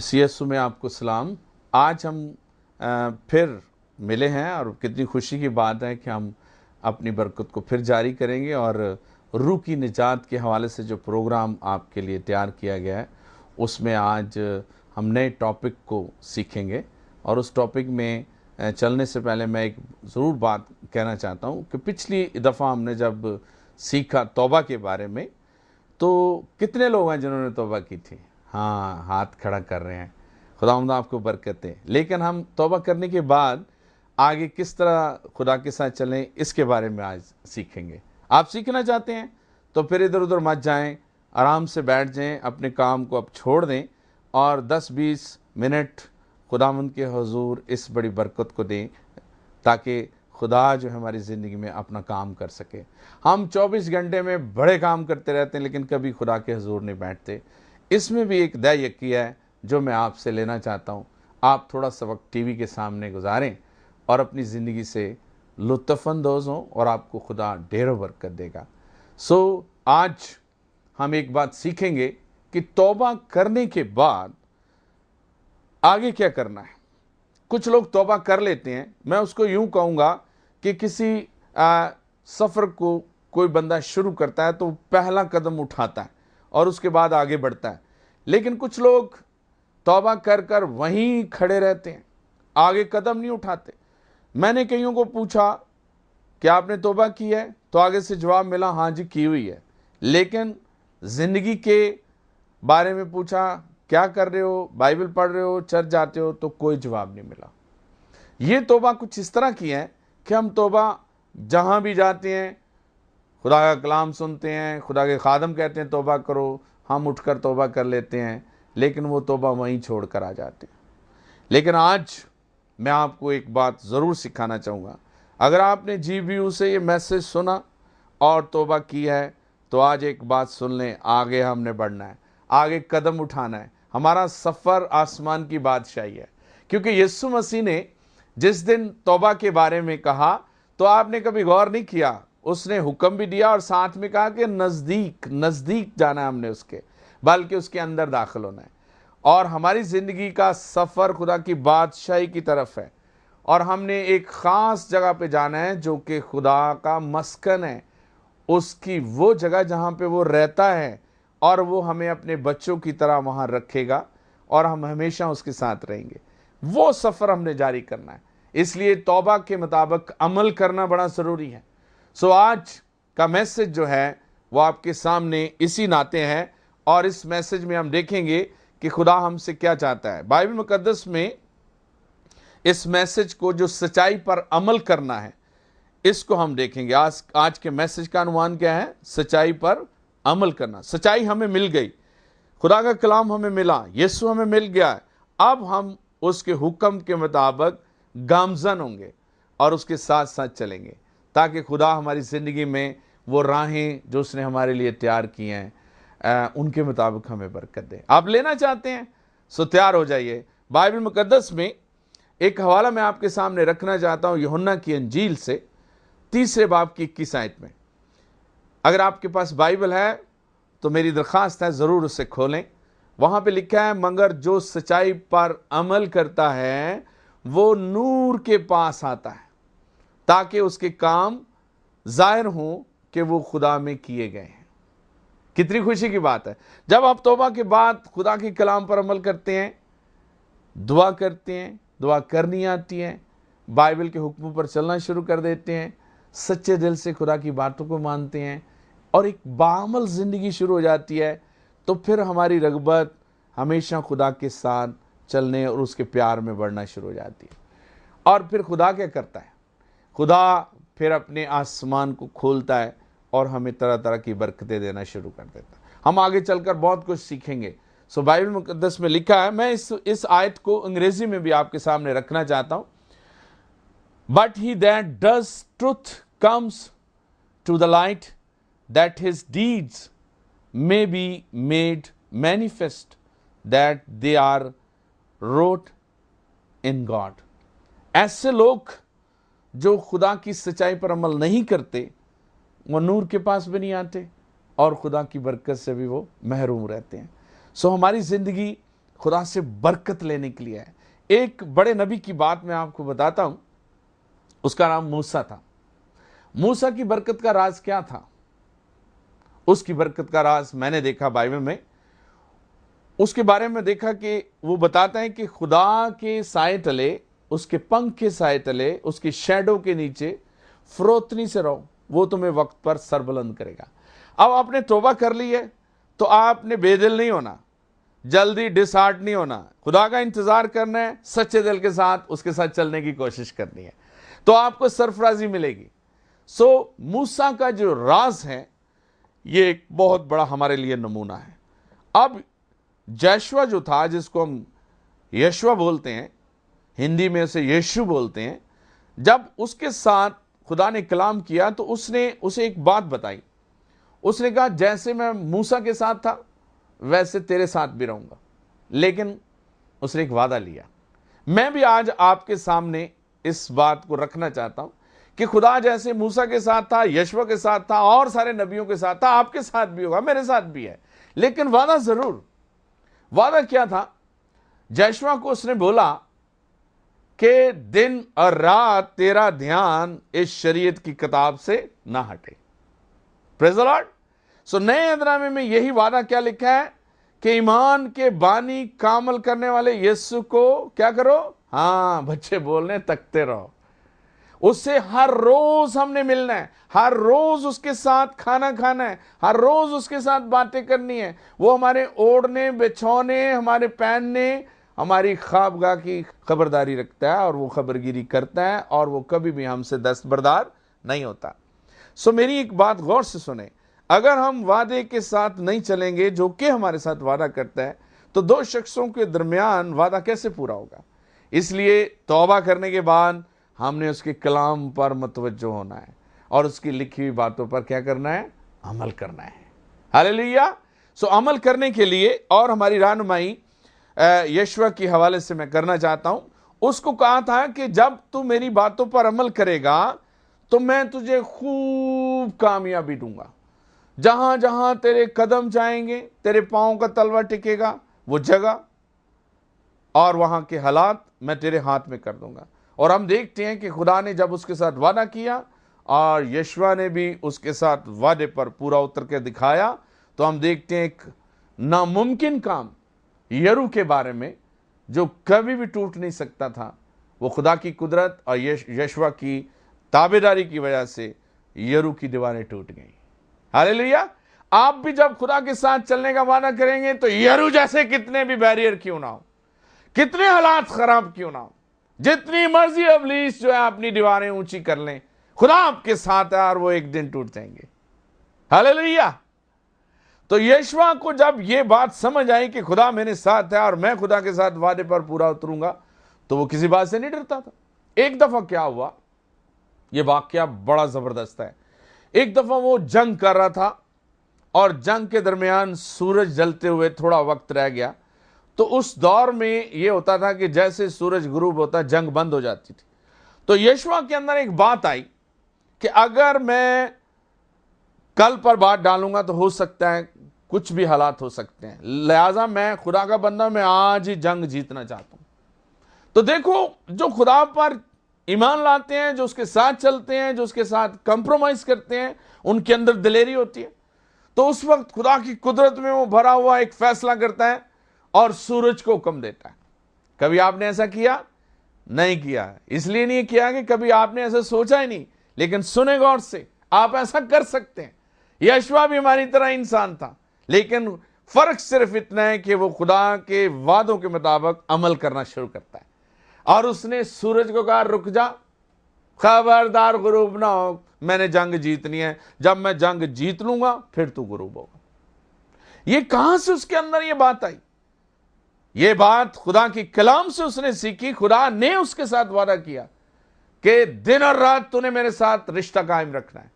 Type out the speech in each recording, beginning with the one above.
मसीह यीशु में आपको सलाम। आज हम फिर मिले हैं और कितनी खुशी की बात है कि हम अपनी बरकत को फिर जारी करेंगे और रूह की निजात के हवाले से जो प्रोग्राम आपके लिए तैयार किया गया है उसमें आज हम नए टॉपिक को सीखेंगे। और उस टॉपिक में चलने से पहले मैं एक ज़रूर बात कहना चाहता हूँ कि पिछली दफ़ा हमने जब सीखा तौबा के बारे में, तो कितने लोग हैं जिन्होंने तौबा की थी? हाँ, हाथ खड़ा कर रहे हैं। खुदावंद आपको बरकत दे। लेकिन हम तौबा करने के बाद आगे किस तरह खुदा के साथ चलें, इसके बारे में आज सीखेंगे। आप सीखना चाहते हैं तो फिर इधर उधर मत जाएं, आराम से बैठ जाएं, अपने काम को अब छोड़ दें और 10-20 मिनट खुदावंद के हुजूर इस बड़ी बरकत को दें ताकि खुदा जो है हमारी ज़िंदगी में अपना काम कर सके। हम 24 घंटे में बड़े काम करते रहते हैं लेकिन कभी खुदा के हुजूर नहीं बैठते। इसमें भी एक दया यकी है जो मैं आपसे लेना चाहता हूँ। आप थोड़ा सा वक्त टीवी के सामने गुजारें और अपनी ज़िंदगी से लुत्फ़अंदोज़ हों और आपको खुदा ढेरों बरकत देगा। आज हम एक बात सीखेंगे कि तौबा करने के बाद आगे क्या करना है। कुछ लोग तौबा कर लेते हैं, मैं उसको यूं कहूँगा कि किसी सफ़र को कोई बंदा शुरू करता है तो पहला कदम उठाता है और उसके बाद आगे बढ़ता है। लेकिन कुछ लोग तौबा कर कर वहीं खड़े रहते हैं, आगे कदम नहीं उठाते। मैंने कईयों को पूछा कि आपने तौबा की है, तो आगे से जवाब मिला हाँ जी की हुई है। लेकिन ज़िंदगी के बारे में पूछा क्या कर रहे हो, बाइबल पढ़ रहे हो, चर्च जाते हो, तो कोई जवाब नहीं मिला। ये तौबा कुछ इस तरह की है कि हम तौबा जहाँ भी जाते हैं खुदा का कलाम सुनते हैं, खुदा के खादम कहते हैं तौबा करो, हम उठकर तौबा कर लेते हैं, लेकिन वो तौबा वहीं छोड़ कर आ जाते हैं। लेकिन आज मैं आपको एक बात ज़रूर सिखाना चाहूँगा। अगर आपने GBU से ये मैसेज सुना और तौबा की है तो आज एक बात सुन लें, आगे हमने बढ़ना है, आगे कदम उठाना है। हमारा सफ़र आसमान की बादशाही है, क्योंकि यीशु मसीह ने जिस दिन तौबा के बारे में कहा तो आपने कभी गौर नहीं किया, उसने हुक्म भी दिया और साथ में कहा कि नज़दीक जाना है हमने उसके, बल्कि उसके अंदर दाखिल होना है। और हमारी ज़िंदगी का सफ़र खुदा की बादशाही की तरफ है और हमने एक ख़ास जगह पे जाना है जो कि खुदा का मस्कन है, उसकी वो जगह जहाँ पे वो रहता है और वो हमें अपने बच्चों की तरह वहाँ रखेगा और हम हमेशा उसके साथ रहेंगे। वो सफ़र हमने जारी करना है, इसलिए तौबा के मुताबिक अमल करना बड़ा ज़रूरी है। आज का मैसेज जो है वो आपके सामने इसी नाते है और इस मैसेज में हम देखेंगे कि खुदा हमसे क्या चाहता है। बाइबल मुकद्दस में इस मैसेज को जो सच्चाई पर अमल करना है इसको हम देखेंगे। आज के मैसेज का अनुमान क्या है? सच्चाई पर अमल करना। सच्चाई हमें मिल गई, खुदा का कलाम हमें मिला, यीशु हमें मिल गया है। अब हम उसके हुक्म के मुताबिक गामजन होंगे और उसके साथ साथ चलेंगे ताकि खुदा हमारी ज़िंदगी में वो राहें जो उसने हमारे लिए तैयार की हैं उनके मुताबिक हमें बरकत दे। आप लेना चाहते हैं सो तैयार हो जाइए। बाइबल मुकद्दस में एक हवाला मैं आपके सामने रखना चाहता हूँ यूहन्ना की अंजील से 3 बाब की 21 आयत में। अगर आपके पास बाइबल है तो मेरी दरख्वास्त है ज़रूर उसे खोलें। वहाँ पे लिखा है, मगर जो सच्चाई पर अमल करता है वो नूर के पास आता है ताकि उसके काम जाहिर हों कि वो खुदा में किए गए हैं। कितनी खुशी की बात है जब आप तौबा के बाद खुदा के कलाम पर अमल करते हैं, दुआ करते हैं, दुआ करनी आती है, बाइबल के हुक्मों पर चलना शुरू कर देते हैं, सच्चे दिल से खुदा की बातों को मानते हैं और एक बामल ज़िंदगी शुरू हो जाती है, तो फिर हमारी रग़बत हमेशा खुदा के साथ चलने और उसके प्यार में बढ़ना शुरू हो जाती है। और फिर खुदा क्या करता है? खुदा फिर अपने आसमान को खोलता है और हमें तरह तरह की बरकतें देना शुरू कर देता है। हम आगे चलकर बहुत कुछ सीखेंगे। बाइबल मुकद्दस में लिखा है, मैं इस आयत को अंग्रेजी में भी आपके सामने रखना चाहता हूं। But he that does truth comes to the light that his deeds may be made manifest that they are wrought in God. ऐसे लोग जो खुदा की सच्चाई पर अमल नहीं करते वो नूर के पास भी नहीं आते और खुदा की बरकत से भी वो महरूम रहते हैं। हमारी ज़िंदगी खुदा से बरकत लेने के लिए है। एक बड़े नबी की बात मैं आपको बताता हूं, उसका नाम मूसा था। मूसा की बरकत का राज क्या था? उसकी बरकत का राज मैंने देखा बाइबल में, उसके बारे में देखा कि वो बताता है कि खुदा के साए तले, उसके पंख के साए तले, उसकी शैडो के नीचे फरोतनी से रहो, वो तुम्हें वक्त पर सरबुलंद करेगा। अब आपने तौबा कर ली है तो आपने बेदिल नहीं होना, जल्दी डिसहार्ट नहीं होना, खुदा का इंतजार करना है, सच्चे दिल के साथ उसके साथ चलने की कोशिश करनी है, तो आपको सरफराजी मिलेगी। सो मूसा का जो राज है ये एक बहुत बड़ा हमारे लिए नमूना है। अब जशुआ जो था, जिसको हम यशुआ बोलते हैं, हिंदी में उसे यीशु बोलते हैं, जब उसके साथ खुदा ने कलाम किया तो उसने उसे एक बात बताई। उसने कहा जैसे मैं मूसा के साथ था वैसे तेरे साथ भी रहूंगा। लेकिन उसने एक वादा लिया। मैं भी आज आपके सामने इस बात को रखना चाहता हूं कि खुदा जैसे मूसा के साथ था, यशुआ के साथ था और सारे नबियों के साथ था, आपके साथ भी होगा, मेरे साथ भी है। लेकिन वादा जरूर। वादा क्या था? यशुआ को उसने बोला कि दिन और रात तेरा ध्यान इस शरीयत की किताब से ना हटे। Praise the Lord. सो नए अंतनामे में यही वादा क्या लिखा है कि ईमान के बानी कामल करने वाले यीशु को क्या करो? हाँ, बच्चे बोलने तकते रहो। उससे हर रोज हमने मिलना है, हर रोज उसके साथ खाना खाना है, हर रोज उसके साथ बातें करनी है। वो हमारे ओढ़ने, बिछौने, हमारे पहनने, हमारी ख्वाबगाह की खबरदारी रखता है और वो खबरगिरी करता है और वो कभी भी हमसे दस्तबरदार नहीं होता। सो मेरी एक बात गौर से सुने, अगर हम वादे के साथ नहीं चलेंगे जो कि हमारे साथ वादा करता है, तो दो शख्सों के दरमियान वादा कैसे पूरा होगा? इसलिए तौबा करने के बाद हमने उसके कलाम पर मुतवज्जो होना है और उसकी लिखी हुई बातों पर क्या करना है? अमल करना है। हालेलुया। सो अमल करने के लिए और हमारी रहनुमाई यशुआ के हवाले से मैं करना चाहता हूं। उसको कहा था कि जब तू मेरी बातों पर अमल करेगा तो मैं तुझे खूब कामयाबी दूंगा। जहां जहां तेरे कदम जाएंगे, तेरे पांव का तलवा टिकेगा, वो जगह और वहां के हालात मैं तेरे हाथ में कर दूंगा। और हम देखते हैं कि खुदा ने जब उसके साथ वादा किया और यशुआ ने भी उसके साथ वादे पर पूरा उतर के दिखाया, तो हम देखते हैं एक नामुमकिन काम यरू के बारे में जो कभी भी टूट नहीं सकता था, वो खुदा की कुदरत और यशुआ की ताबेदारी की वजह से यरू की दीवारें टूट गई। हालेलुया। आप भी जब खुदा के साथ चलने का वादा करेंगे तो यरू जैसे कितने भी बैरियर क्यों ना हो, कितने हालात खराब क्यों ना हो, जितनी मर्जी इब्लीस जो है अपनी दीवारें ऊंची कर लें, खुदा आपके साथ है और वो एक दिन टूट जाएंगे। हालेलुया। तो यशुआ को जब ये बात समझ आई कि खुदा मेरे साथ है और मैं खुदा के साथ वादे पर पूरा उतरूंगा, तो वो किसी बात से नहीं डरता था। एक दफा क्या हुआ, यह वाकया बड़ा जबरदस्त है। एक दफा वो जंग कर रहा था और जंग के दरमियान सूरज जलते हुए थोड़ा वक्त रह गया। तो उस दौर में यह होता था कि जैसे सूरज गुरूब होता जंग बंद हो जाती थी। तो यशुआ के अंदर एक बात आई कि अगर मैं कल पर बात डालूंगा तो हो सकता है कुछ भी हालात हो सकते हैं, लिहाजा मैं खुदा का बंदा, मैं आज ही जंग जीतना चाहता हूं। तो देखो, जो खुदा पर ईमान लाते हैं, जो उसके साथ चलते हैं, जो उसके साथ कंप्रोमाइज करते हैं, उनके अंदर दिलेरी होती है। तो उस वक्त खुदा की कुदरत में वो भरा हुआ एक फैसला करता है और सूरज को हुक्म देता है। कभी आपने ऐसा किया? नहीं किया। इसलिए नहीं किया कि कभी आपने ऐसा सोचा ही नहीं, लेकिन सुने गौर से, आप ऐसा कर सकते हैं। यशुआ भी हमारी तरह इंसान था, लेकिन फर्क सिर्फ इतना है कि वो खुदा के वादों के मुताबिक अमल करना शुरू करता है। और उसने सूरज को कहा, रुक जा, खबरदार गुरूब ना हो, मैंने जंग जीतनी है, जब मैं जंग जीत लूंगा फिर तू गुरूब होगा। ये कहां से उसके अंदर ये बात आई? ये बात खुदा की कलाम से उसने सीखी। खुदा ने उसके साथ वादा किया कि दिन और रात तूने मेरे साथ रिश्ता कायम रखना है,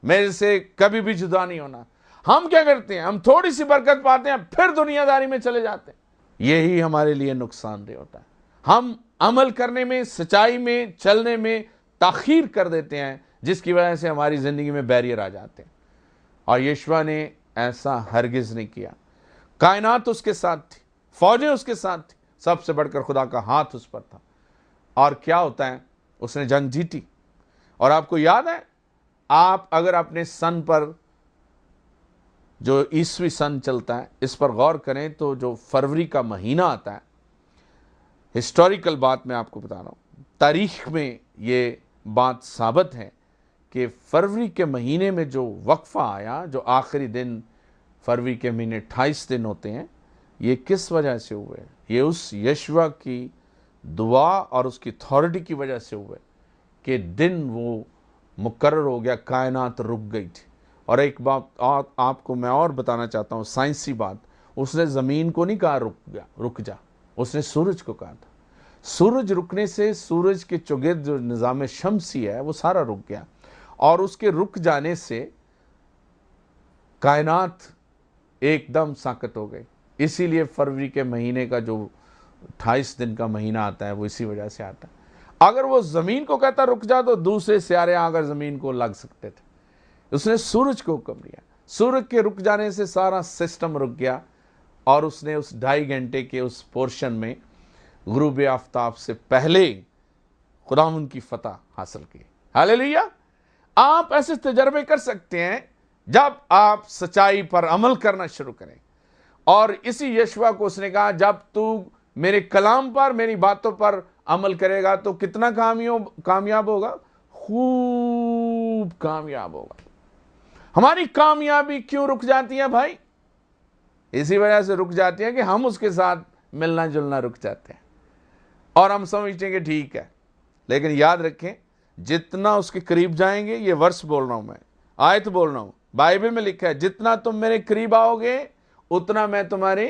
मेरे से कभी भी जुदा नहीं होना। हम क्या करते हैं? हम थोड़ी सी बरकत पाते हैं फिर दुनियादारी में चले जाते हैं। यही हमारे लिए नुकसानदेह होता है। हम अमल करने में, सच्चाई में चलने में ताखीर कर देते हैं, जिसकी वजह से हमारी जिंदगी में बैरियर आ जाते हैं। और यशुआ ने ऐसा हरगिज नहीं किया। कायनात उसके साथ थी, फौजें उसके साथ थी, सबसे बढ़कर खुदा का हाथ उस पर था। और क्या होता है, उसने जंग जीती। और आपको याद है, आप अगर अपने सन पर, जो ईसवी सन चलता है, इस पर गौर करें तो जो फरवरी का महीना आता है, हिस्टोरिकल बात मैं आपको बता रहा हूं, तारीख में ये बात साबित है कि फरवरी के महीने में जो वक्फा आया, जो आखिरी दिन फरवरी के महीने 28 दिन होते हैं, ये किस वजह से हुए? ये उस यशवा की दुआ और उसकी अथॉरिटी की वजह से हुए कि दिन वो मुकर्रर हो गया, कायनात रुक गई थी। और एक बात आपको मैं और बताना चाहता हूँ, साइंसी बात, उसने ज़मीन को नहीं कहा रुक जा, उसने सूरज को कहा था। सूरज रुकने से सूरज के चौगिर्द जो निज़ाम शम्सी है वो सारा रुक गया, और उसके रुक जाने से कायनात एकदम साकत हो गई। इसीलिए फरवरी के महीने का जो 28 दिन का महीना आता है वो इसी वजह से आता है। अगर वो ज़मीन को कहता रुक जा तो दूसरे सियारे आकर ज़मीन को लग सकते थे। उसने सूरज को हुक्म दिया, सूरज के रुक जाने से सारा सिस्टम रुक गया, और उसने उस 2.5 घंटे के उस पोर्शन में गुरूब आफ्ताब से पहले खुदावंद की फतह हासिल की। हालेलुया। आप ऐसे तजर्बे कर सकते हैं जब आप सच्चाई पर अमल करना शुरू करें। और इसी यशवा को उसने कहा, जब तू मेरे कलाम पर, मेरी बातों पर अमल करेगा तो कितना कामयाब होगा? खूब कामयाब होगा। हमारी कामयाबी क्यों रुक जाती है भाई? इसी वजह से रुक जाती है कि हम उसके साथ मिलना जुलना रुक जाते हैं, और हम समझते हैं कि ठीक है। लेकिन याद रखें, जितना उसके करीब जाएंगे, ये वर्ष बोल रहा हूं मैं, आयत बोल रहा हूं, बाइबल में लिखा है, जितना तुम मेरे करीब आओगे उतना मैं तुम्हारे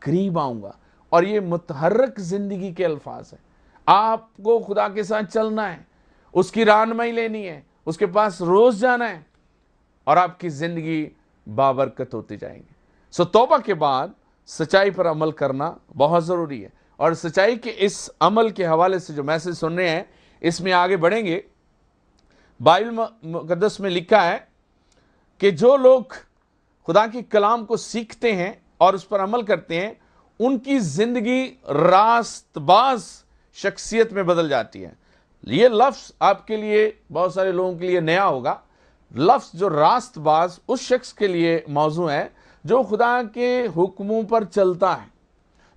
करीब आऊंगा। और ये मुतहर्रक जिंदगी के अल्फाज है। आपको खुदा के साथ चलना है, उसकी रहनुमाई लेनी है, उसके पास रोज जाना है, और आपकी जिंदगी बाबरकत होती जाएंगी। सो तौबा के बाद सच्चाई पर अमल करना बहुत ज़रूरी है। और सच्चाई के इस अमल के हवाले से जो मैसेज सुन रहे हैं, इसमें आगे बढ़ेंगे। बाइबल मुकद्दस में लिखा है कि जो लोग खुदा की कलाम को सीखते हैं और उस पर अमल करते हैं, उनकी जिंदगी रास्तबाज शख्सियत में बदल जाती है। ये लफ्ज़ आपके लिए, बहुत सारे लोगों के लिए नया होगा। लफ्ज़ जो रास्तबाज उस शख्स के लिए मौजू है जो खुदा के हुक्मों पर चलता है,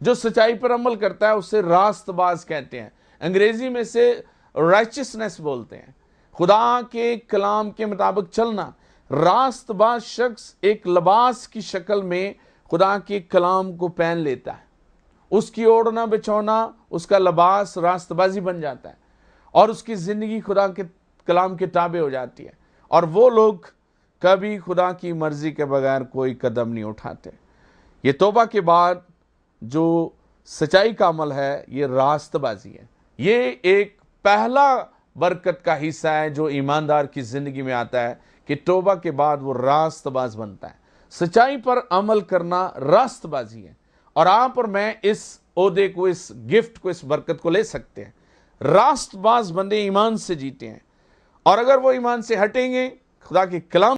जो सच्चाई पर अमल करता है, उसे रास्तबाज कहते हैं। अंग्रेजी में से राइचियसनेस बोलते हैं, खुदा के कलाम के मुताबिक चलना। रास्तबाज शख्स एक लिबास की शक्ल में खुदा के कलाम को पहन लेता है, उसकी ओढ़ना बिछौना, उसका लिबास रास्तबाजी बन जाता है, और उसकी ज़िंदगी खुदा के कलाम के ताबे हो जाती है। और वो लोग कभी खुदा की मर्जी के बगैर कोई कदम नहीं उठाते। ये तौबा के बाद जो सच्चाई का अमल है, ये रास्तबाजी है। ये एक पहला बरकत का हिस्सा है जो ईमानदार की ज़िंदगी में आता है कि तौबा के बाद वो रास्तबाज बनता है। सच्चाई पर अमल करना रास्तबाजी है, और आप और मैं इस ओहदे को, इस गिफ्ट को, इस बरकत को ले सकते हैं। रास्तबाज बंदे ईमान से जीते हैं, और अगर वो ईमान से हटेंगे, खुदा के कलाम